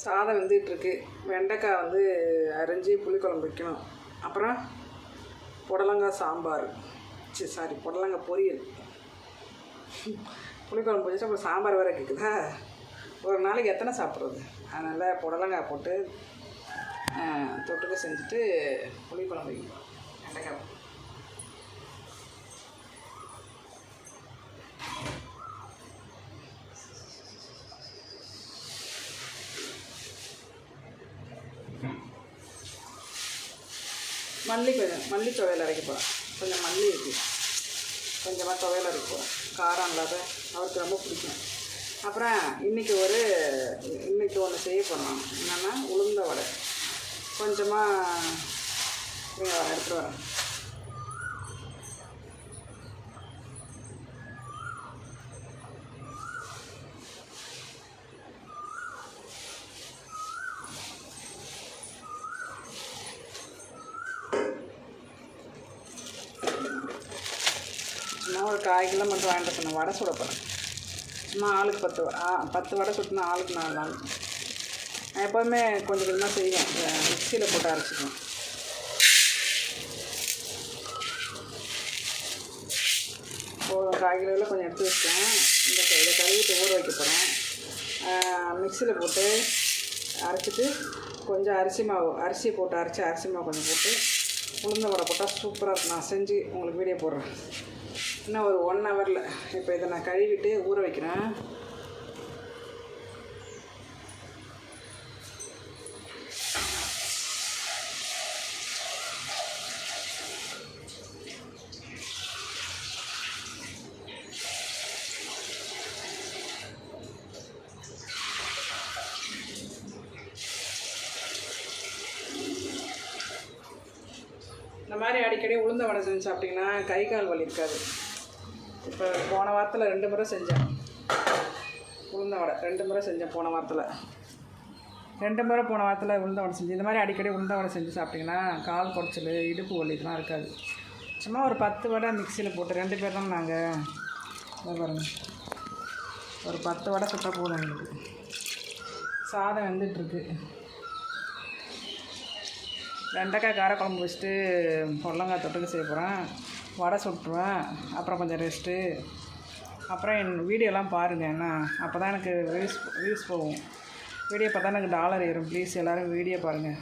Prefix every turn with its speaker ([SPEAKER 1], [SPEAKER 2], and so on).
[SPEAKER 1] சாதம் வெந்துகிட்ருக்கு. வெண்டைக்காய் வந்து அரிஞ்சு புளிக்குழம்பு வைக்கணும். அப்புறம் புடலங்காய் சாம்பார், புடலங்காய் பொரியல். புளிக்குழம்பு வச்சு அப்புறம் சாம்பார் வேறு கேட்குதா? ஒரு நாளைக்கு எத்தனை சாப்பிட்றது? அதனால் புடலங்காய் போட்டு தொட்டுக்க செஞ்சுட்டு புளிக்குழம்பு வைக்கணும். வெண்டைக்காய் மல்லி துவையல் அரைக்க போகிறேன். கொஞ்சம் மல்லி இருக்குது, கொஞ்சமாக துவையல் அரைக்க போகிறேன். காரம் இல்லாத அவருக்கு ரொம்ப பிடிக்கும். அப்புறம் இன்றைக்கி ஒன்று செய்ய போகிறோம். என்னென்னா உளுந்த வடை. கொஞ்சமாக எடுத்துகிட்டு வரேன். சும்மா ஒரு 1/4 கிலோ மட்டும் வாங்கிட்டு போனேன். வடை சுட போகிறேன். சும்மா ஆளுக்கு 10 வடை சுட்டினா ஆளுக்கு 4 நாள். நான் எப்போதுமே கொஞ்சம் கொஞ்சமாக செய்வேன். மிக்சியில் போட்டு அரைச்சிக்குவேன். ஒரு 1/4 கிலோவில் கொஞ்சம் எடுத்து வச்சேன். இதை கழுவிட்டு ஊற வைக்க போகிறேன். மிக்சியில் போட்டு அரைச்சிட்டு கொஞ்சம் அரிசியை போட்டு அரிசி மாவு கொஞ்சம் போட்டு உளுந்த வடை போட்டால் சூப்பராக இருக்கும். நான் செஞ்சு உங்களுக்கு வீடியோ போடுறேன். இன்னும் ஒரு 1 ஹவரில். இப்போ இதை நான் கழுவிட்டு ஊற வைக்கிறேன். இந்த மாதிரி அடிக்கடி உளுந்த வடை செஞ்சு சாப்பிட்டிங்கன்னா கை கால் வலி இருக்காது. இப்போ போன வாரத்தில் 2 முறை செஞ்சேன். உளுந்த வடை 2 முறை செஞ்சேன் போன வாரத்தில். 2 முறை போன வாரத்தில் உளுந்த வடை செஞ்சு. இந்த மாதிரி அடிக்கடி உளுந்த வடை செஞ்சு சாப்பிட்டிங்கன்னா கால் குடைச்சல், இடுப்பு வலி இதெல்லாம் இருக்காது. சும்மா ஒரு 10 வடை மிக்சியில் போட்டு 2 பேர் தான் நாங்கள். இதை பாருங்கள், ஒரு 10 வடை சுட்டால் போதும் எங்களுக்கு. சாதம் வெந்துட்டுருக்கு. வெண்டைக்காய் காரக்குழம்பு வச்சுட்டு புடலங்காய் தொட்டுக்க செய்ய போகிறேன். வடை சுட்டுருவேன். அப்புறம் கொஞ்சம் ரெஸ்ட்டு. அப்புறம் என் வீடியோலாம் பாருங்கள். என்ன அப்போ தான் எனக்கு வியூஸ் போகும். வீடியோ பார்த்தா எனக்கு டாலர் ஏறும். ப்ளீஸ் எல்லோரும் வீடியோ பாருங்கள்.